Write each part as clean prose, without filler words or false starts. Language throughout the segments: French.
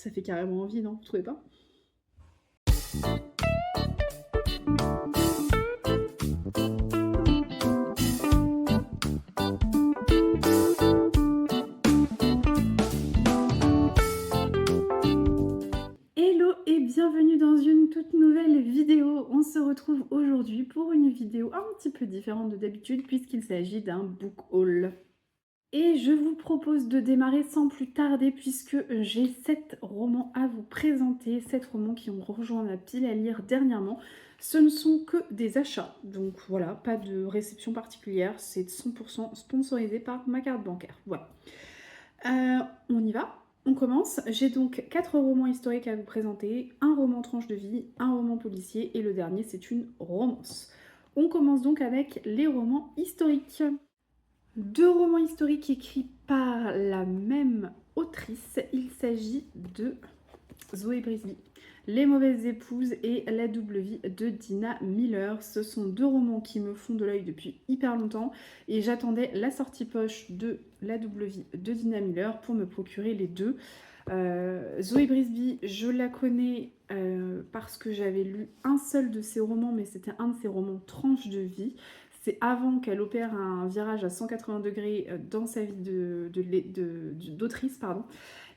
Ça fait carrément envie, non? Vous trouvez pas? Hello et bienvenue dans une toute nouvelle vidéo. On se retrouve aujourd'hui pour une vidéo un petit peu différente de d'habitude puisqu'il s'agit d'un book haul. Et je vous propose de démarrer sans plus tarder puisque j'ai 7 romans à vous présenter, 7 romans qui ont rejoint ma pile à lire dernièrement. Ce ne sont que des achats, donc voilà, pas de réception particulière, c'est 100% sponsorisé par ma carte bancaire. Voilà. On y va, on commence. J'ai donc 4 romans historiques à vous présenter, un roman tranche de vie, un roman policier et le dernier c'est une romance. On commence donc avec les romans historiques. 2 romans historiques écrits par la même autrice. Il s'agit de Zoé Brisby, Les mauvaises épouses et La double vie de Dina Miller. Ce sont 2 romans qui me font de l'œil depuis hyper longtemps et j'attendais la sortie poche de La double vie de Dina Miller pour me procurer les deux. Zoé Brisby, je la connais parce que j'avais lu un seul de ses romans, mais c'était un de ses romans tranche de vie. C'est avant qu'elle opère un virage à 180 degrés dans sa vie d'autrice.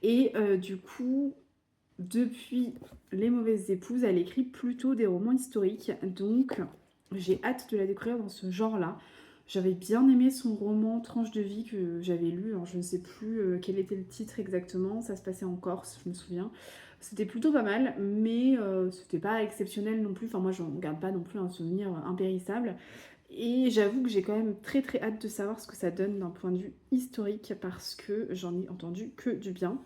Et du coup, depuis Les mauvaises épouses, elle écrit plutôt des romans historiques. Donc, j'ai hâte de la découvrir dans ce genre-là. J'avais bien aimé son roman Tranche de vie que j'avais lu. Alors, je ne sais plus quel était le titre exactement. Ça se passait en Corse, je me souviens. C'était plutôt pas mal, mais c'était pas exceptionnel non plus. Enfin, moi, je ne garde pas non plus un souvenir impérissable. Et j'avoue que j'ai quand même très très hâte de savoir ce que ça donne d'un point de vue historique parce que j'en ai entendu que du bien.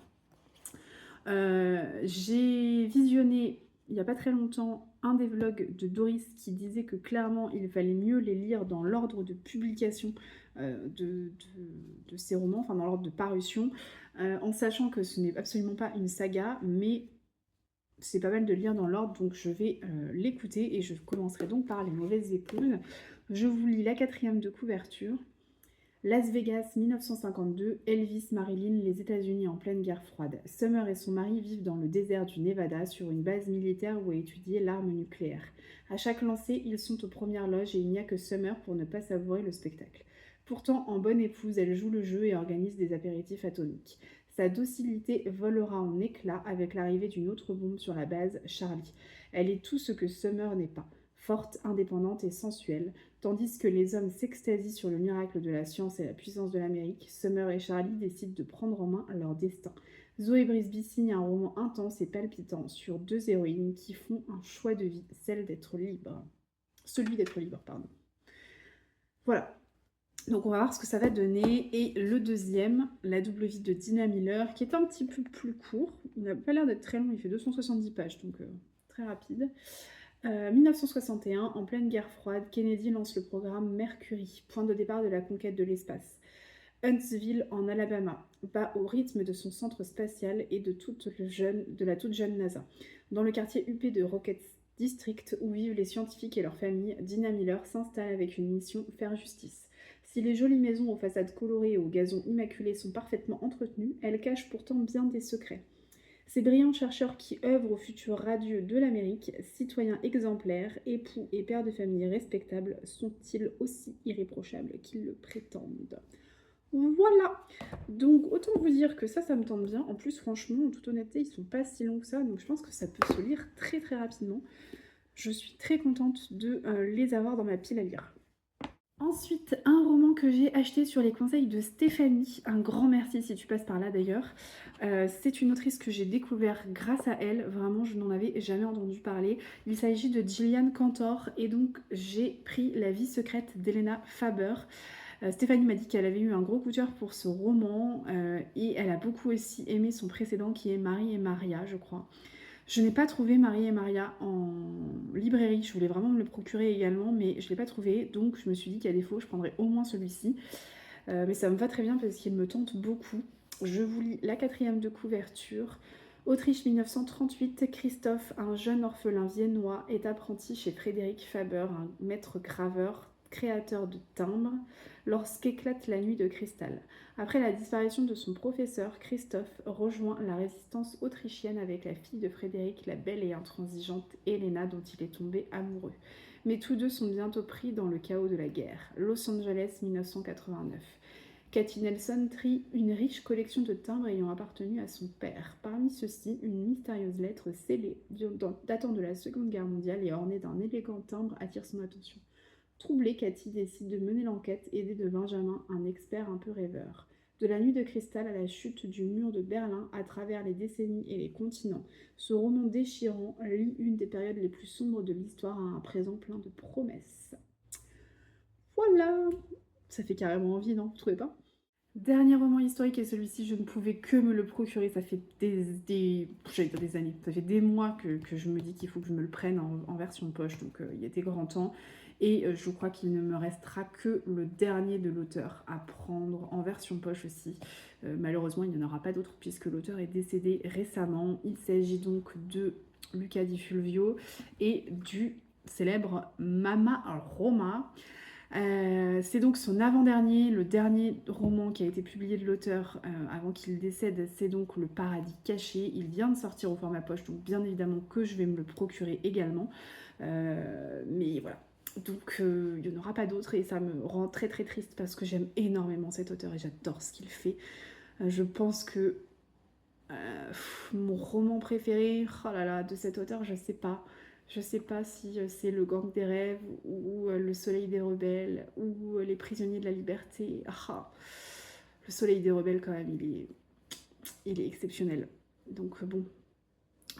J'ai visionné il n'y a pas très longtemps un des vlogs de Doris qui disait que clairement il fallait mieux les lire dans l'ordre de publication de ces romans, enfin dans l'ordre de parution, en sachant que ce n'est absolument pas une saga, mais c'est pas mal de le lire dans l'ordre, donc je vais l'écouter et je commencerai donc par Les mauvaises épouses. Je vous lis la 4e de couverture. Las Vegas, 1952, Elvis, Marilyn, les États-Unis en pleine guerre froide. Summer et son mari vivent dans le désert du Nevada sur une base militaire où est étudiée l'arme nucléaire. À chaque lancer, ils sont aux premières loges et il n'y a que Summer pour ne pas savourer le spectacle. Pourtant, en bonne épouse, elle joue le jeu et organise des apéritifs atomiques. Sa docilité volera en éclats avec l'arrivée d'une autre bombe sur la base, Charlie. Elle est tout ce que Summer n'est pas. Forte, indépendante et sensuelle, tandis que les hommes s'extasient sur le miracle de la science et la puissance de l'Amérique, Summer et Charlie décident de prendre en main leur destin. Zoé Brisby signe un roman intense et palpitant sur 2 héroïnes qui font un choix de vie, celui d'être libre. Voilà. Donc on va voir ce que ça va donner. Et le deuxième, La double vie de Dina Miller, qui est un petit peu plus court. Il n'a pas l'air d'être très long, il fait 270 pages, donc très rapide. 1961, en pleine guerre froide, Kennedy lance le programme Mercury, point de départ de la conquête de l'espace. Huntsville, en Alabama, bat au rythme de son centre spatial et de la toute jeune NASA. Dans le quartier huppé de Rocket District, où vivent les scientifiques et leurs familles, Dina Miller s'installe avec une mission: faire justice. Si les jolies maisons aux façades colorées et aux gazons immaculés sont parfaitement entretenues, elles cachent pourtant bien des secrets. Ces brillants chercheurs qui œuvrent au futur radieux de l'Amérique, citoyens exemplaires, époux et pères de famille respectables, sont-ils aussi irréprochables qu'ils le prétendent? Voilà. Donc autant vous dire que ça me tente bien. En plus, franchement, en toute honnêteté, ils sont pas si longs que ça, donc je pense que ça peut se lire très très rapidement. Je suis très contente de les avoir dans ma pile à lire. Ensuite, un roman que j'ai acheté sur les conseils de Stéphanie. Un grand merci si tu passes par là d'ailleurs. C'est une autrice que j'ai découvert grâce à elle. Vraiment, je n'en avais jamais entendu parler. Il s'agit de Gillian Cantor et donc j'ai pris La vie secrète d'Elena Faber. Stéphanie m'a dit qu'elle avait eu un gros coup de cœur pour ce roman et elle a beaucoup aussi aimé son précédent qui est Marie et Maria, je crois. Je n'ai pas trouvé Marie et Maria en librairie, je voulais vraiment me le procurer également, mais je ne l'ai pas trouvé, donc je me suis dit qu'à défaut, je prendrais au moins celui-ci. Mais ça me va très bien parce qu'il me tente beaucoup. Je vous lis la 4e de couverture. Autriche 1938, Christophe, un jeune orphelin viennois, est apprenti chez Frédéric Faber, un maître graveur créateur de timbres, lorsqu'éclate la nuit de cristal. Après la disparition de son professeur, Christophe rejoint la résistance autrichienne avec la fille de Frédéric, la belle et intransigeante Helena, dont il est tombé amoureux. Mais tous deux sont bientôt pris dans le chaos de la guerre. Los Angeles, 1989. Cathy Nelson trie une riche collection de timbres ayant appartenu à son père. Parmi ceux-ci, une mystérieuse lettre scellée datant de la Seconde Guerre mondiale et ornée d'un élégant timbre attire son attention. Troublée, Cathy décide de mener l'enquête, aidée de Benjamin, un expert un peu rêveur. De la nuit de cristal à la chute du mur de Berlin, à travers les décennies et les continents, ce roman déchirant lie une des périodes les plus sombres de l'histoire à un présent plein de promesses. Voilà! Ça fait carrément envie, non? Vous trouvez pas? Dernier roman historique, et celui-ci, je ne pouvais que me le procurer. Ça fait des années, ça fait des mois que je me dis qu'il faut que je me le prenne en version poche, donc il était grand temps. Et je crois qu'il ne me restera que le dernier de l'auteur à prendre en version poche aussi. Malheureusement, il n'y en aura pas d'autre puisque l'auteur est décédé récemment. Il s'agit donc de Luca Di Fulvio et du célèbre Mama Roma. C'est donc son avant-dernier, le dernier roman qui a été publié de l'auteur avant qu'il décède, c'est donc Le Paradis caché. Il vient de sortir au format poche, donc bien évidemment que je vais me le procurer également. Mais voilà. Donc il n'y en aura pas d'autres et ça me rend très très triste parce que j'aime énormément cet auteur et j'adore ce qu'il fait. Je pense que mon roman préféré, oh là là, de cet auteur, je sais pas. Je sais pas si c'est Le Gang des rêves ou Le Soleil des rebelles ou Les prisonniers de la liberté. Ah, Le Soleil des rebelles quand même, il est exceptionnel. Donc bon,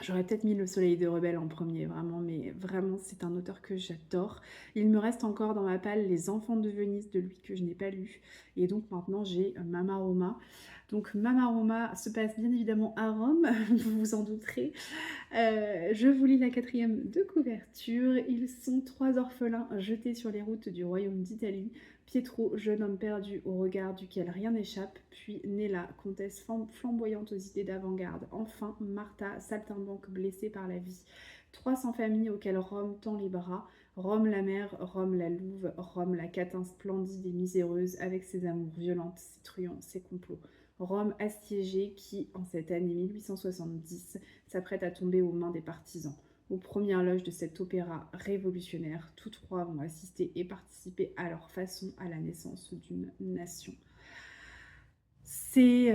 j'aurais peut-être mis Le Soleil des rebelles en premier, vraiment, mais vraiment c'est un auteur que j'adore. Il me reste encore dans ma palle Les Enfants de Venise de lui que je n'ai pas lu. Et donc maintenant j'ai Mama Roma. Donc Mama Roma se passe bien évidemment à Rome, vous vous en douterez. Je vous lis la 4e de couverture. Ils sont 3 orphelins jetés sur les routes du royaume d'Italie. Pietro, jeune homme perdu au regard duquel rien n'échappe, puis Nella, comtesse flamboyante aux idées d'avant-garde. Enfin, Martha, saltimbanque blessée par la vie. 300 familles auxquelles Rome tend les bras. Rome la mère, Rome la louve, Rome la catin splendide et miséreuse, avec ses amours violentes, ses truands, ses complots. Rome assiégée qui, en cette année 1870, s'apprête à tomber aux mains des partisans. Aux premières loges de cet opéra révolutionnaire, tous trois vont assister et participer à leur façon à la naissance d'une nation. C'est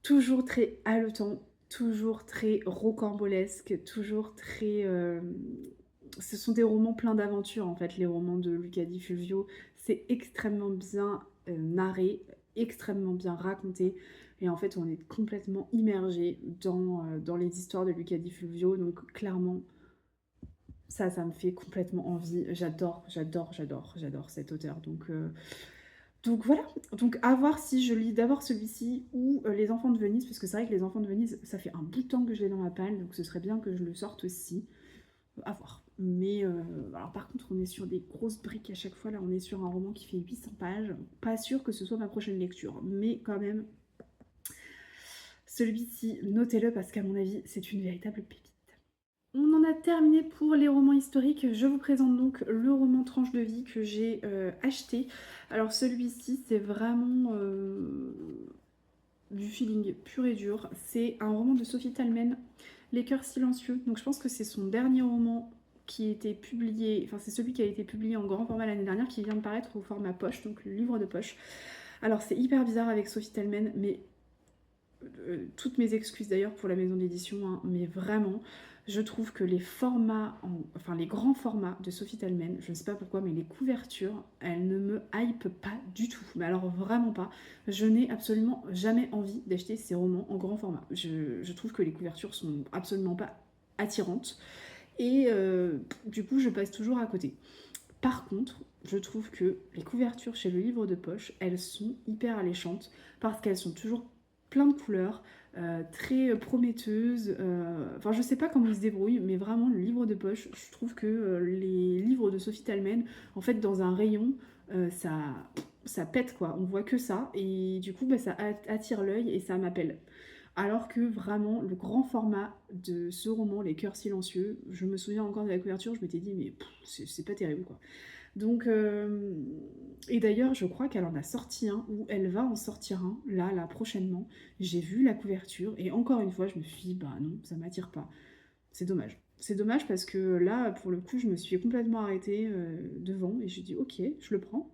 toujours très haletant, toujours très rocambolesque, toujours très... Ce sont des romans pleins d'aventures, en fait, les romans de Luca Di Fulvio. C'est extrêmement bien narré, extrêmement bien raconté. Et en fait, on est complètement immergé dans les histoires de Luca Di Fulvio. Donc, clairement, ça me fait complètement envie. J'adore cet auteur. Donc voilà. Donc, à voir si je lis d'abord celui-ci ou Les Enfants de Venise. Parce que c'est vrai que Les Enfants de Venise, ça fait un bout de temps que je l'ai dans ma palle. Donc, ce serait bien que je le sorte aussi. À voir. Mais alors par contre, on est sur des grosses briques à chaque fois. Là, on est sur un roman qui fait 800 pages. Pas sûr que ce soit ma prochaine lecture, mais quand même, celui-ci, notez-le parce qu'à mon avis, c'est une véritable pépite. On en a terminé pour les romans historiques. Je vous présente donc le roman Tranche de vie que j'ai acheté. Alors celui-ci, c'est vraiment du feeling pur et dur. C'est un roman de Sophie Talmen, Les Cœurs silencieux. Donc je pense que c'est son dernier roman qui a été publié, enfin c'est celui qui a été publié en grand format l'année dernière, qui vient de paraître au format poche, donc le livre de poche. Alors c'est hyper bizarre avec Sophie Talmen, mais toutes mes excuses d'ailleurs pour la maison d'édition, hein, mais vraiment, je trouve que les formats, enfin les grands formats de Sophie Talmen, je ne sais pas pourquoi, mais les couvertures, elles ne me hype pas du tout. Mais alors vraiment pas. Je n'ai absolument jamais envie d'acheter ces romans en grand format. Je trouve que les couvertures sont absolument pas attirantes. Et du coup, je passe toujours à côté. Par contre, je trouve que les couvertures chez le livre de poche, elles sont hyper alléchantes parce qu'elles sont toujours plein de couleurs, très prometteuses. Enfin, je sais pas comment ils se débrouillent, mais vraiment, le livre de poche, je trouve que les livres de Sophie Talmen, en fait, dans un rayon, ça pète quoi. On voit que ça, et du coup, bah, ça attire l'œil et ça m'appelle. Alors que vraiment, le grand format de ce roman, Les Cœurs silencieux, je me souviens encore de la couverture, je m'étais dit, mais c'est pas terrible quoi. Donc, et d'ailleurs, je crois qu'elle en a sorti un, ou elle va en sortir un, là, prochainement. J'ai vu la couverture, et encore une fois, je me suis dit, bah non, ça m'attire pas. C'est dommage. C'est dommage parce que là, pour le coup, je me suis complètement arrêtée devant, et j'ai dit, ok, je le prends.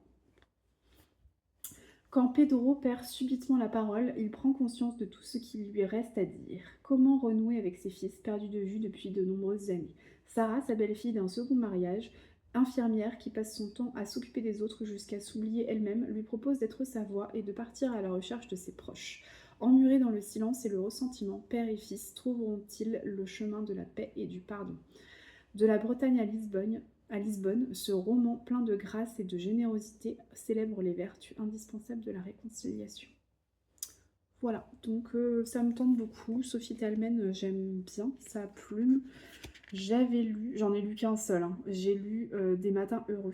Quand Pedro perd subitement la parole, il prend conscience de tout ce qu'il lui reste à dire. Comment renouer avec ses fils perdus de vue depuis de nombreuses années. Sarah, sa belle-fille d'un second mariage, infirmière qui passe son temps à s'occuper des autres jusqu'à s'oublier elle-même, lui propose d'être sa voix et de partir à la recherche de ses proches. Emmurés dans le silence et le ressentiment, père et fils trouveront-ils le chemin de la paix et du pardon. De la Bretagne à Lisbonne, ce roman plein de grâce et de générosité célèbre les vertus indispensables de la réconciliation. Voilà, donc ça me tente beaucoup. Sophie Talmen, j'aime bien sa plume. J'avais lu, j'en ai lu qu'un seul, hein. J'ai lu Des matins heureux,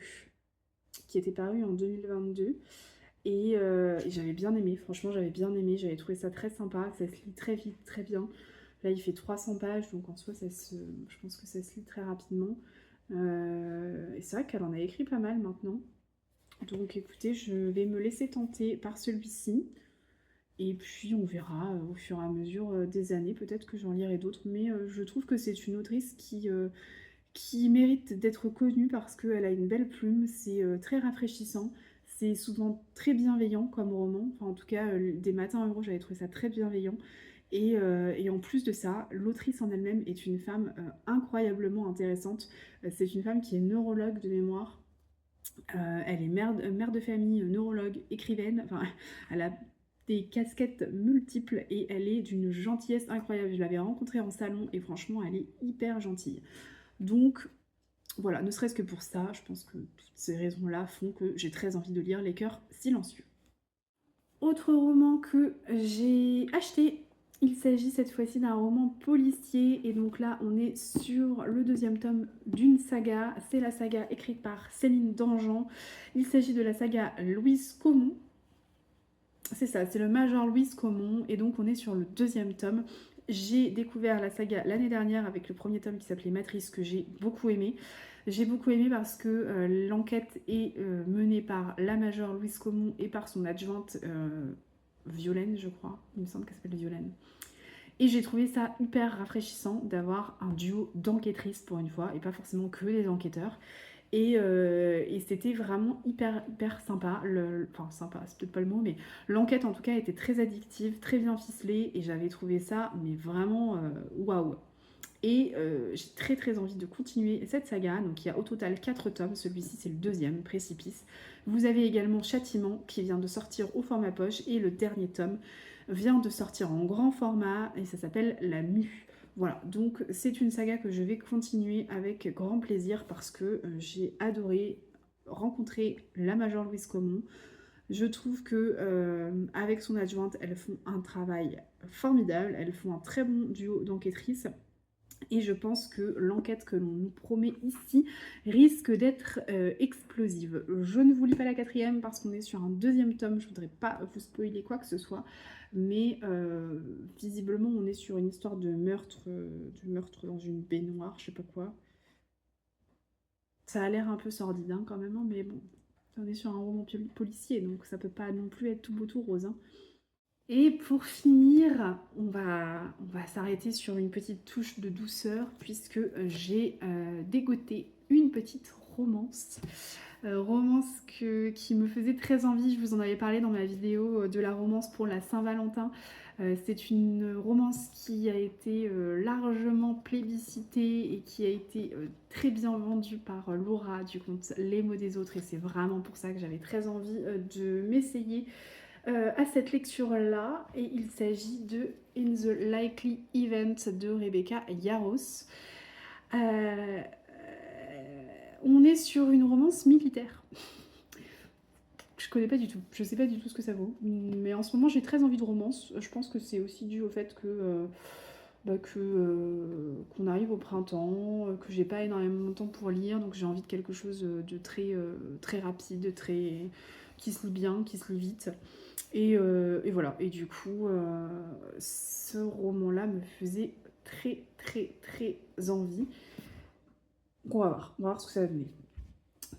qui était paru en 2022. Et j'avais bien aimé, franchement j'avais bien aimé, j'avais trouvé ça très sympa, ça se lit très vite, très bien. Là il fait 300 pages, donc en soi je pense que ça se lit très rapidement. Et c'est vrai qu'elle en a écrit pas mal maintenant. Donc écoutez, je vais me laisser tenter par celui-ci. Et puis on verra au fur et à mesure des années, peut-être que j'en lirai d'autres. Mais je trouve que c'est une autrice qui mérite d'être connue parce qu'elle a une belle plume, c'est très rafraîchissant. C'est souvent très bienveillant comme roman. Enfin, en tout cas, Des matins heureux, j'avais trouvé ça très bienveillant. Et en plus de ça, l'autrice en elle-même est une femme incroyablement intéressante. C'est une femme qui est neurologue de mémoire. Elle est mère de famille, neurologue, écrivaine. Enfin, elle a des casquettes multiples et elle est d'une gentillesse incroyable. Je l'avais rencontrée en salon et franchement, elle est hyper gentille. Donc, voilà, ne serait-ce que pour ça, je pense que toutes ces raisons-là font que j'ai très envie de lire Les Cœurs Silencieux. Autre roman que j'ai acheté, il s'agit cette fois-ci d'un roman policier, et donc là on est sur le deuxième tome d'une saga, c'est la saga écrite par Céline Dangean, il s'agit de la saga Louise Comon, c'est ça, c'est le Major Louise Comon, et donc on est sur le deuxième tome. J'ai découvert la saga l'année dernière avec le premier tome qui s'appelait Matrice, que j'ai beaucoup aimé. J'ai beaucoup aimé parce que l'enquête est menée par la Major Louise Comon et par son adjointe Violaine, je crois. Il me semble qu'elle s'appelle Violaine. Et j'ai trouvé ça hyper rafraîchissant d'avoir un duo d'enquêtrices pour une fois, et pas forcément que des enquêteurs. Et c'était vraiment hyper sympa. Enfin, sympa, c'est peut-être pas le mot, mais l'enquête en tout cas était très addictive, très bien ficelée, et j'avais trouvé ça, mais vraiment waouh. Et j'ai très envie de continuer cette saga. Donc il y a au total 4 tomes, celui-ci c'est le deuxième, Précipice. Vous avez également Châtiment qui vient de sortir au format poche, et le dernier tome vient de sortir en grand format et ça s'appelle La Mue. Voilà, donc c'est une saga que je vais continuer avec grand plaisir parce que j'ai adoré rencontrer la Major Louise Comon. Je trouve que avec son adjointe, elles font un travail formidable, elles font un très bon duo d'enquêtrices. Et je pense que l'enquête que l'on nous promet ici risque d'être explosive. Je ne vous lis pas la quatrième parce qu'on est sur un deuxième tome, je ne voudrais pas vous spoiler quoi que ce soit, mais visiblement on est sur une histoire de meurtre dans une baignoire, je sais pas quoi. Ça a l'air un peu sordide hein, quand même, hein, mais bon, on est sur un roman policier, donc ça peut pas non plus être tout beau tout rose. Hein. Et pour finir, on va s'arrêter sur une petite touche de douceur puisque j'ai dégoté une petite romance. Romance qui me faisait très envie, je vous en avais parlé dans ma vidéo de la romance pour la Saint-Valentin. C'est une romance qui a été largement plébiscitée et qui a été très bien vendue par Laura du compte Les mots des autres, et c'est vraiment pour ça que j'avais très envie de m'essayer à cette lecture-là, et il s'agit de In the Likely Event de Rebecca Yarros. On est sur une romance militaire. Je connais pas du tout, je sais pas du tout ce que ça vaut, mais en ce moment j'ai très envie de romance. Je pense que c'est aussi dû au fait que qu'on arrive au printemps, que j'ai pas énormément de temps pour lire, donc j'ai envie de quelque chose de très rapide, qui se lit bien, qui se lit vite. Et voilà, et du coup, ce roman-là me faisait très envie. On va voir ce que ça va donner.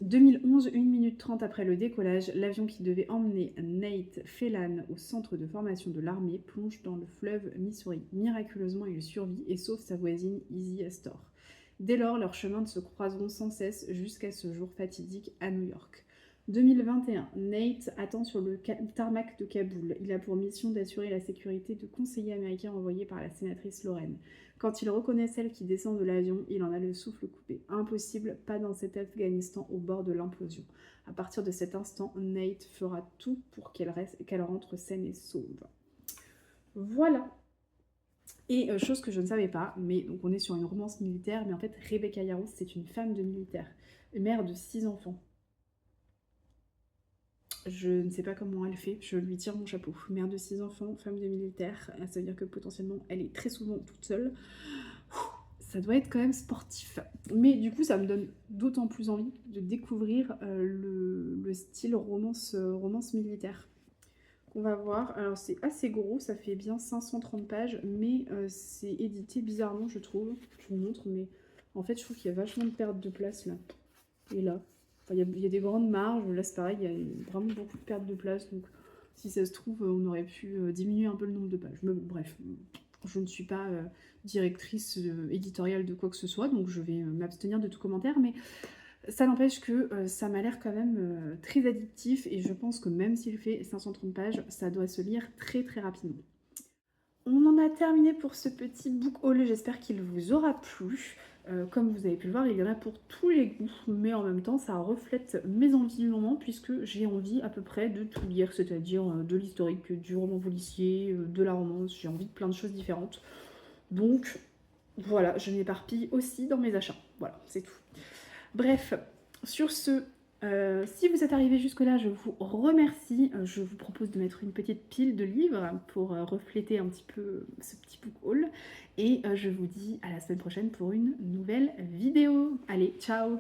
2011, 1 minute 30 après le décollage, l'avion qui devait emmener Nate Phelan au centre de formation de l'armée plonge dans le fleuve Missouri. Miraculeusement, il survit et sauve sa voisine Izzy Astor. Dès lors, leurs chemins se croiseront sans cesse jusqu'à ce jour fatidique à New York. 2021, Nate attend sur le tarmac de Kaboul. Il a pour mission d'assurer la sécurité de conseillers américains envoyés par la sénatrice Lorraine. Quand il reconnaît celle qui descend de l'avion, il en a le souffle coupé. Impossible, pas dans cet Afghanistan au bord de l'implosion. À partir de cet instant, Nate fera tout pour qu'elle rentre saine et sauve. Voilà. Et chose que je ne savais pas, mais donc on est sur une romance militaire, mais en fait Rebecca Yarros, c'est une femme de militaire, mère de 6 enfants. Je ne sais pas comment elle fait, je lui tire mon chapeau. Mère de 6 enfants, femme de militaire, ça veut dire que potentiellement elle est très souvent toute seule. Ça doit être quand même sportif. Mais du coup, ça me donne d'autant plus envie de découvrir le style romance militaire qu'on va voir. Alors c'est assez gros, ça fait bien 530 pages, mais c'est édité bizarrement, je trouve. Je vous montre, mais en fait, je trouve qu'il y a vachement de perte de place là. Et là. Enfin, il y a des grandes marges, là c'est pareil, il y a vraiment beaucoup de perte de place, donc si ça se trouve, on aurait pu diminuer un peu le nombre de pages. Mais bref, je ne suis pas directrice éditoriale de quoi que ce soit, donc je vais m'abstenir de tout commentaire, mais ça n'empêche que ça m'a l'air quand même très addictif, et je pense que même s'il fait 530 pages, ça doit se lire très très rapidement. On en a terminé pour ce petit book haul, j'espère qu'il vous aura plu. Comme vous avez pu le voir, il y en a pour tous les goûts, mais en même temps ça reflète mes envies du moment puisque j'ai envie à peu près de tout lire, c'est-à-dire de l'historique, du roman policier, de la romance, j'ai envie de plein de choses différentes. Donc voilà, je m'éparpille aussi dans mes achats. Voilà, c'est tout. Bref, sur ce, si vous êtes arrivé jusque-là, je vous remercie. Je vous propose de mettre une petite pile de livres pour refléter un petit peu ce petit book haul. Et je vous dis à la semaine prochaine pour une nouvelle vidéo. Allez, ciao!